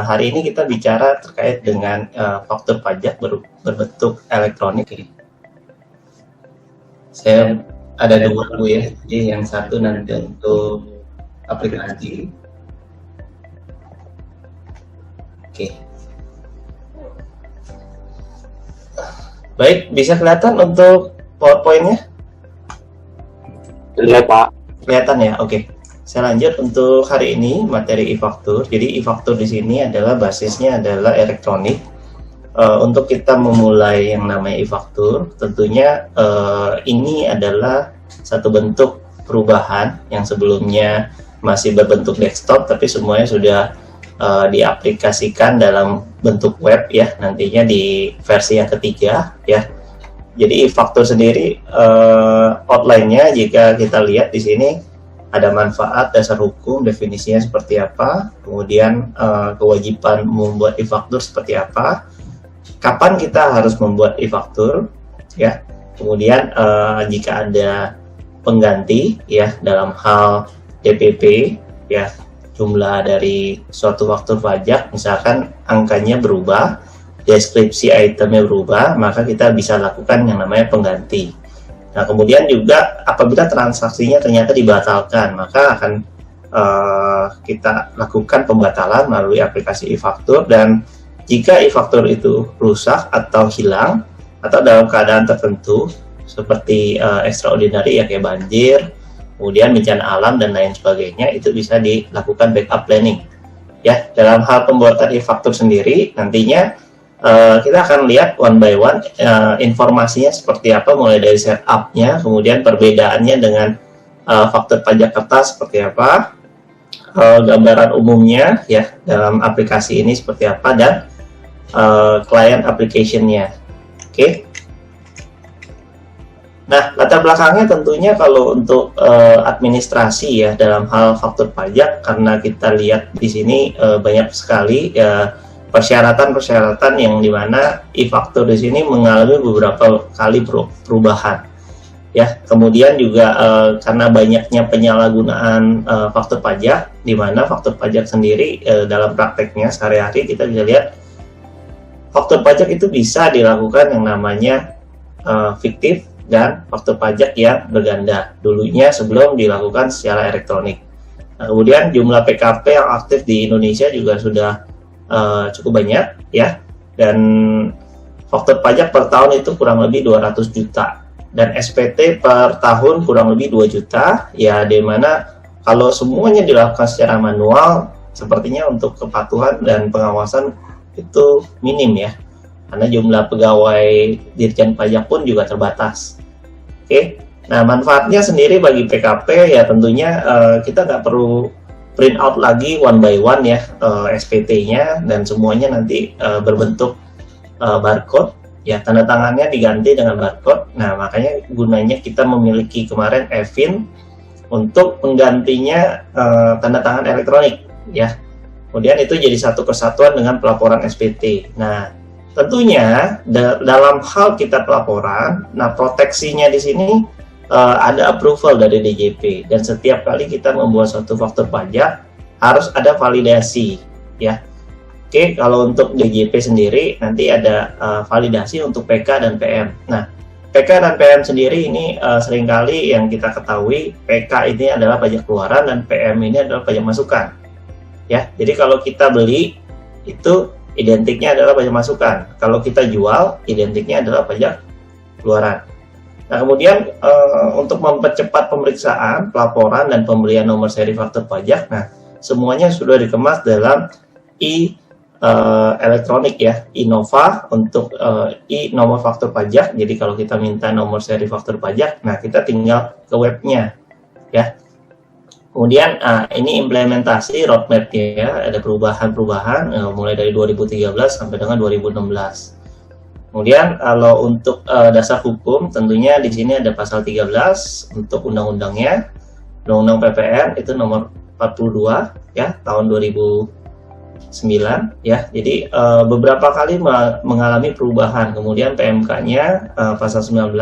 hari ini kita bicara terkait dengan faktur pajak berbentuk elektronik ini. Saya ada dua Bu ya, jadi yang satu nanti untuk aplikasi. Oke. Baik, bisa kelihatan untuk PowerPoint-nya? Iya Pak. Kelihatan ya, oke. Saya lanjut untuk hari ini materi e-faktur. Jadi e-faktur di sini adalah basisnya adalah elektronik. Untuk kita memulai yang namanya e-faktur, tentunya ini adalah satu bentuk perubahan yang sebelumnya masih berbentuk desktop, tapi semuanya sudah diaplikasikan dalam bentuk web ya, nantinya di versi yang ketiga ya. Jadi e-faktur sendiri outline-nya jika kita lihat di sini ada manfaat, dasar hukum, definisinya seperti apa, kemudian kewajiban membuat e-faktur seperti apa, kapan kita harus membuat e-faktur ya, kemudian jika ada pengganti ya dalam hal DPP ya, jumlah dari suatu faktur pajak misalkan angkanya berubah, deskripsi itemnya berubah, maka kita bisa lakukan yang namanya pengganti. Nah, kemudian juga apabila transaksinya ternyata dibatalkan, maka akan kita lakukan pembatalan melalui aplikasi e-faktur. Dan jika e-faktur itu rusak atau hilang atau dalam keadaan tertentu seperti extraordinary ya kayak banjir, kemudian bencana alam dan lain sebagainya, itu bisa dilakukan backup planning. Ya, dalam hal pembuatan e-faktur sendiri nantinya kita akan lihat one by one informasinya seperti apa, mulai dari setup-nya, kemudian perbedaannya dengan faktur pajak kertas seperti apa, gambaran umumnya ya dalam aplikasi ini seperti apa, dan client application-nya. Oke. Nah, latar belakangnya tentunya kalau untuk administrasi ya dalam hal faktur pajak, karena kita lihat di sini banyak sekali persyaratan-persyaratan yang dimana e-faktur di sini mengalami beberapa kali perubahan ya. Kemudian juga karena banyaknya penyalahgunaan faktur pajak, di mana faktur pajak sendiri dalam prakteknya sehari-hari kita bisa lihat faktur pajak itu bisa dilakukan yang namanya fiktif dan faktur pajak yang berganda dulunya sebelum dilakukan secara elektronik. Nah, kemudian jumlah PKP yang aktif di Indonesia juga sudah cukup banyak ya, dan faktur pajak per tahun itu kurang lebih 200 juta dan SPT per tahun kurang lebih 2 juta ya, dimana kalau semuanya dilakukan secara manual sepertinya untuk kepatuhan dan pengawasan itu minim ya, karena jumlah pegawai Dirjen Pajak pun juga terbatas. Oke, nah manfaatnya sendiri bagi PKP ya tentunya kita nggak perlu print out lagi one by one ya SPT-nya, dan semuanya nanti berbentuk barcode ya, tanda tangannya diganti dengan barcode. Nah, makanya gunanya kita memiliki kemarin eFin untuk penggantinya tanda tangan elektronik ya. Kemudian itu jadi satu kesatuan dengan pelaporan SPT. Nah, tentunya dalam hal kita pelaporan, nah proteksinya di sini ada approval dari DJP, dan setiap kali kita membuat suatu faktur pajak harus ada validasi ya. Oke, kalau untuk DJP sendiri nanti ada validasi untuk PK dan PM. Nah, PK dan PM sendiri ini seringkali yang kita ketahui, PK ini adalah pajak keluaran dan PM ini adalah pajak masukan ya. Jadi kalau kita beli itu identiknya adalah pajak masukan, kalau kita jual identiknya adalah pajak keluaran. Nah, kemudian untuk mempercepat pemeriksaan, pelaporan, dan pembelian nomor seri faktur pajak, nah semuanya sudah dikemas dalam elektronik ya, Innova untuk nomor faktur pajak. Jadi kalau kita minta nomor seri faktur pajak, nah kita tinggal ke webnya ya. Kemudian ini implementasi roadmap-nya ya, ada perubahan-perubahan mulai dari 2013 sampai dengan 2016. Kemudian kalau untuk dasar hukum tentunya di sini ada pasal 13 untuk undang-undangnya, Undang-Undang PPN itu nomor 42 ya tahun 2009 ya. Jadi beberapa kali mengalami perubahan. Kemudian PMK-nya pasal 19.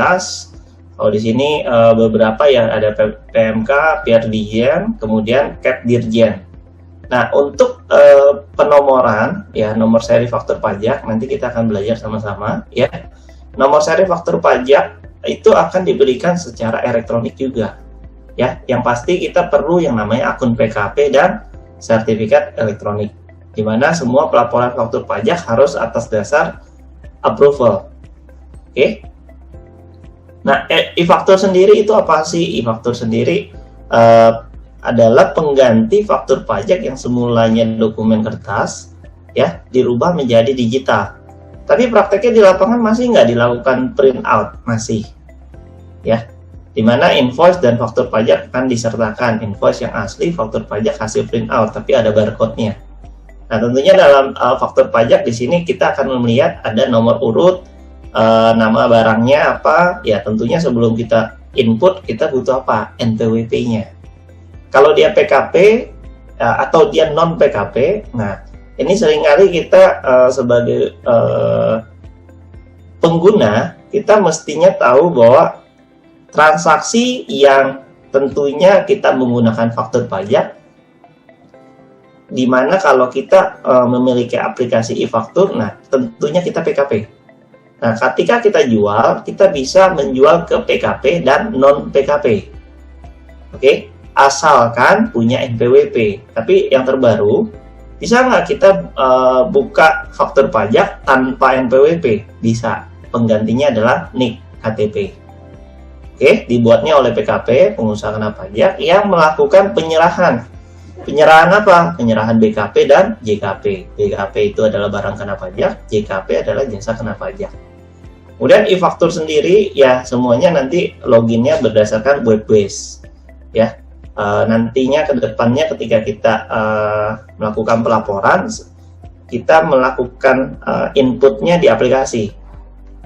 Kalau di sini beberapa ya ada PMK, Dirjen, kemudian Cap Dirjen. Nah, untuk penomoran ya nomor seri faktur pajak nanti kita akan belajar sama-sama ya. Nomor seri faktur pajak itu akan diberikan secara elektronik juga. Ya, yang pasti kita perlu yang namanya akun PKP dan sertifikat elektronik. Di mana semua pelaporan faktur pajak harus atas dasar approval. Oke. Nah, e-faktur sendiri itu apa sih? E-faktur sendiri adalah pengganti faktur pajak yang semulanya dokumen kertas ya dirubah menjadi digital. Tapi prakteknya di lapangan masih nggak dilakukan print out, masih ya, dimana invoice dan faktur pajak akan disertakan, invoice yang asli, faktur pajak hasil print out tapi ada barcode-nya. Nah, tentunya dalam faktur pajak di sini kita akan melihat ada nomor urut, nama barangnya apa ya. Tentunya sebelum kita input kita butuh apa? NPWP-nya. Kalau dia PKP atau dia non PKP, nah ini seringkali kita sebagai pengguna kita mestinya tahu bahwa transaksi yang tentunya kita menggunakan faktur pajak, dimana kalau kita memiliki aplikasi e-faktur, nah tentunya kita PKP. Nah, ketika kita jual, kita bisa menjual ke PKP dan non PKP. Oke? Asalkan punya NPWP. Tapi yang terbaru, bisa nggak kita buka faktur pajak tanpa NPWP? Bisa. Penggantinya adalah NIK KTP. Oke, dibuatnya oleh PKP, pengusaha kena pajak, yang melakukan penyerahan. Penyerahan apa? Penyerahan BKP dan JKP. BKP itu adalah barang kena pajak, JKP adalah jasa kena pajak. Kemudian e-faktur sendiri, ya semuanya nanti loginnya berdasarkan web base. Ya. Nantinya ke depannya ketika kita melakukan pelaporan, kita melakukan inputnya di aplikasi,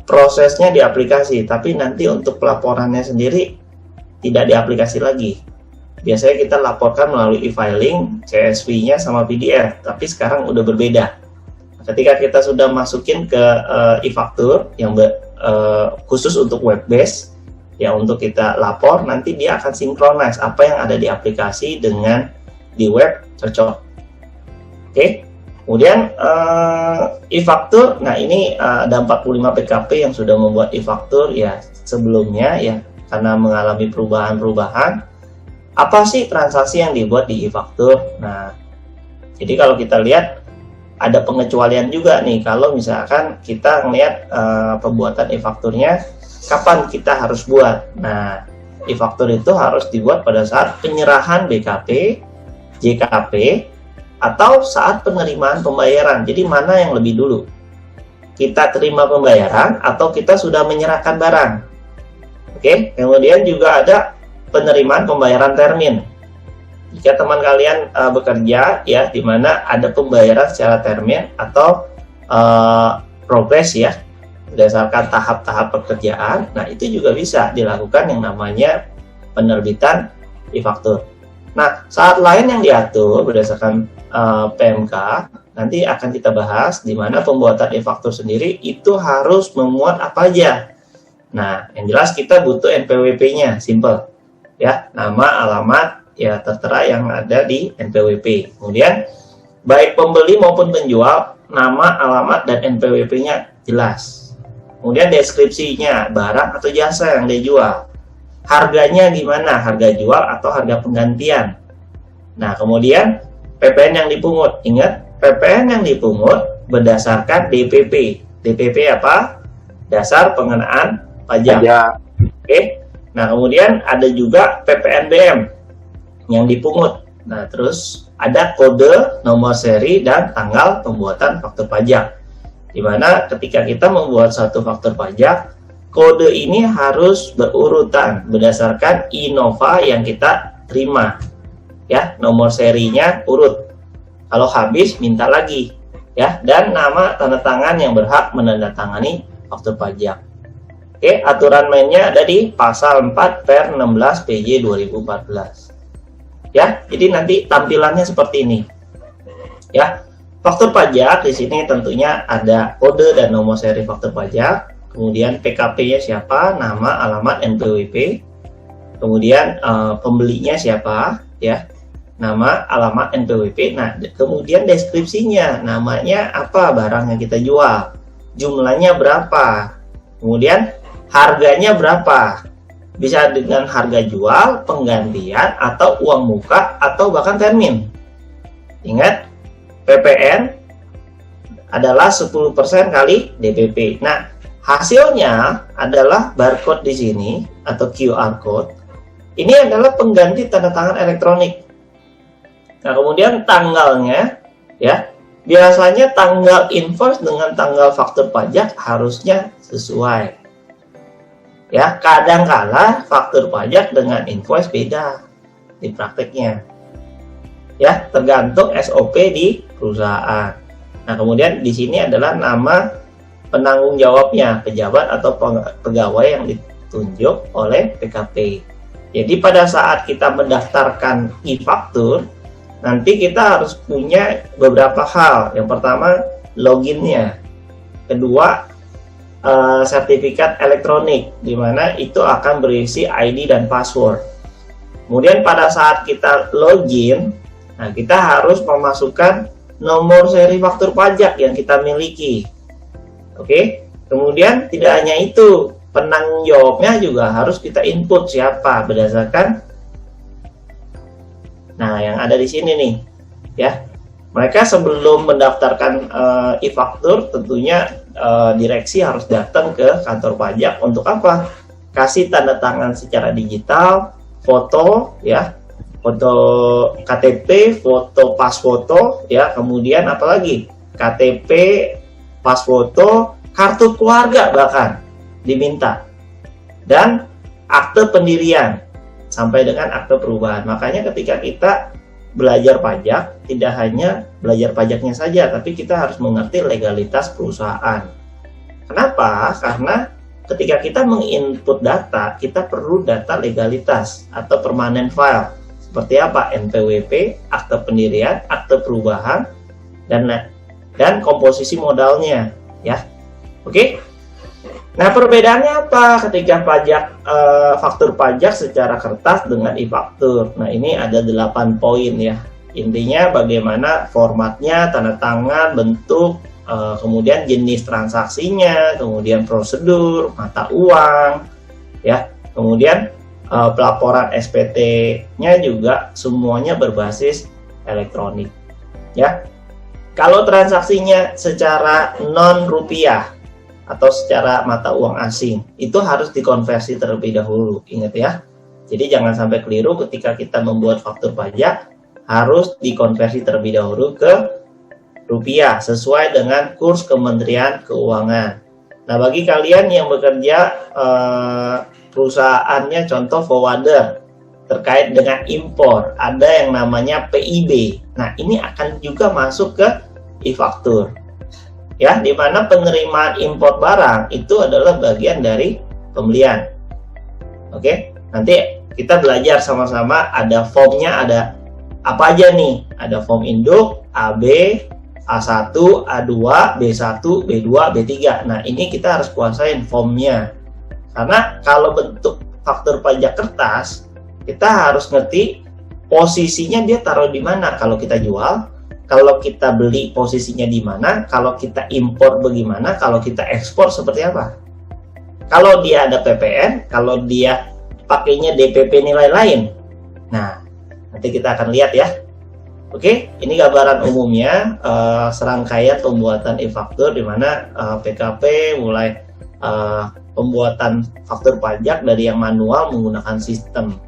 prosesnya di aplikasi, tapi nanti untuk pelaporannya sendiri tidak di aplikasi lagi. Biasanya kita laporkan melalui e-filing, CSV-nya sama PDF, tapi sekarang udah berbeda. Ketika kita sudah masukin ke e-faktur yang khusus untuk web base, ya untuk kita lapor, nanti dia akan sinkronis apa yang ada di aplikasi dengan di web, cocok. Oke. Kemudian e-faktur, nah ini ada 45 PKP yang sudah membuat e-faktur ya sebelumnya ya, karena mengalami perubahan-perubahan. Apa sih transaksi yang dibuat di e-faktur? Nah, jadi kalau kita lihat ada pengecualian juga nih, kalau misalkan kita melihat pembuatan e-fakturnya kapan kita harus buat. Nah, e-faktur itu harus dibuat pada saat penyerahan BKP, JKP, atau saat penerimaan pembayaran. Jadi mana yang lebih dulu? Kita terima pembayaran atau kita sudah menyerahkan barang? Oke, kemudian juga ada penerimaan pembayaran termin. Jika teman kalian bekerja ya, di mana ada pembayaran secara termin atau progres ya, berdasarkan tahap-tahap pekerjaan, nah itu juga bisa dilakukan yang namanya penerbitan e-faktur. Nah, saat lain yang diatur berdasarkan PMK, nanti akan kita bahas di mana pembuatan e-faktur sendiri itu harus memuat apa aja. Nah, yang jelas kita butuh NPWP-nya, simple. Ya, nama, alamat, ya tertera yang ada di NPWP. Kemudian, baik pembeli maupun penjual, nama, alamat, dan NPWP-nya jelas. Kemudian deskripsinya, barang atau jasa yang dijual. Harganya gimana, harga jual atau harga penggantian. Nah, kemudian PPN yang dipungut. Ingat, PPN yang dipungut berdasarkan DPP. DPP apa? Dasar pengenaan pajak. Oke. Nah, kemudian ada juga PPNBM yang dipungut. Nah, terus ada kode, nomor seri, dan tanggal pembuatan faktur pajak. Di mana ketika kita membuat satu faktur pajak, kode ini harus berurutan berdasarkan Innova yang kita terima. Ya, nomor serinya urut. Kalau habis minta lagi, ya, dan nama tanda tangan yang berhak menandatangani faktur pajak. Oke, aturan mainnya ada di pasal 4 per 16 PJ 2014. Ya, jadi nanti tampilannya seperti ini. Ya. Faktur pajak di sini tentunya ada kode dan nomor seri faktur pajak, kemudian PKP-nya siapa, nama, alamat, NPWP, kemudian pembelinya siapa, ya. nama, alamat, NPWP. Nah, kemudian deskripsinya, namanya apa barang yang kita jual, jumlahnya berapa, kemudian harganya berapa. Bisa dengan harga jual, penggantian, atau uang muka, atau bahkan termin. Ingat, PPN adalah 10% kali DPP. Nah, hasilnya adalah barcode di sini atau QR code. Ini adalah pengganti tanda tangan elektronik. Nah, kemudian tanggalnya, ya, biasanya tanggal invoice dengan tanggal faktur pajak harusnya sesuai. Ya, kadang-kala faktur pajak dengan invoice beda di prakteknya. Ya, tergantung SOP di perusahaan. Nah, kemudian di sini adalah nama penanggung jawabnya, pejabat atau pegawai yang ditunjuk oleh PKP. Jadi pada saat kita mendaftarkan e-faktur, nanti kita harus punya beberapa hal. Yang pertama, loginnya. Kedua, sertifikat elektronik, di mana itu akan berisi ID dan password. Kemudian pada saat kita login, nah kita harus memasukkan nomor seri faktur pajak yang kita miliki. Oke, kemudian tidak hanya itu, penanggung jawabnya juga harus kita input siapa berdasarkan. Nah, yang ada di sini nih, ya. Mereka sebelum mendaftarkan e-faktur, tentunya direksi harus datang ke kantor pajak untuk apa? Kasih tanda tangan secara digital, foto, ya, foto KTP, foto pas foto, ya, kemudian apalagi KTP, pas foto, kartu keluarga bahkan diminta, dan akte pendirian sampai dengan akte perubahan. Makanya ketika kita belajar pajak, tidak hanya belajar pajaknya saja, tapi kita harus mengerti legalitas perusahaan. Kenapa? Karena ketika kita menginput data, kita perlu data legalitas atau permanent file. Seperti apa? NPWP, akte pendirian, akte perubahan, dan komposisi modalnya, ya. Oke? Nah, perbedaannya apa ketika faktur pajak secara kertas dengan e-faktur? Nah, ini ada 8 poin ya. Intinya bagaimana formatnya, tanda tangan, bentuk, kemudian jenis transaksinya, kemudian prosedur, mata uang, ya. Kemudian pelaporan SPT-nya juga semuanya berbasis elektronik, ya. Kalau transaksinya secara non rupiah atau secara mata uang asing, itu harus dikonversi terlebih dahulu. Ingat ya. Jadi jangan sampai keliru ketika kita membuat faktur pajak, harus dikonversi terlebih dahulu ke rupiah sesuai dengan kurs Kementerian Keuangan. Nah, bagi kalian yang bekerja perusahaannya contoh forwarder terkait dengan impor, ada yang namanya PIB. Nah, ini akan juga masuk ke e-faktur. Ya, di mana penerimaan impor barang itu adalah bagian dari pembelian. Oke, nanti kita belajar sama-sama, ada formnya, ada apa aja nih? Ada form induk, AB, A1, A2, B1, B2, B3. Nah, ini kita harus kuasain formnya. Karena kalau bentuk faktur pajak kertas, kita harus ngerti posisinya dia taruh di mana. Kalau kita jual, kalau kita beli posisinya di mana, kalau kita impor bagaimana, kalau kita ekspor seperti apa. Kalau dia ada PPN, kalau dia pakainya DPP nilai lain. Nah, nanti kita akan lihat ya. Oke, ini gambaran umumnya serangkaian pembuatan e-faktur di mana PKP mulai pembuatan faktur pajak dari yang manual menggunakan sistem.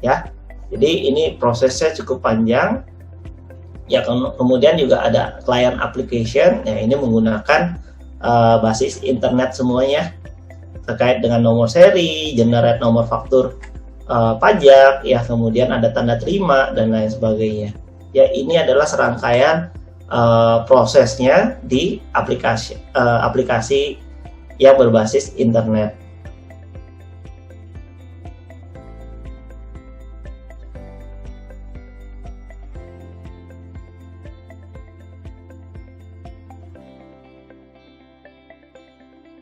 Ya, jadi ini prosesnya cukup panjang. Ya, kemudian juga ada client application, ya ini menggunakan basis internet semuanya terkait dengan nomor seri, generate nomor faktur pajak, ya kemudian ada tanda terima dan lain sebagainya. Ya, ini adalah serangkaian prosesnya di aplikasi yang berbasis internet.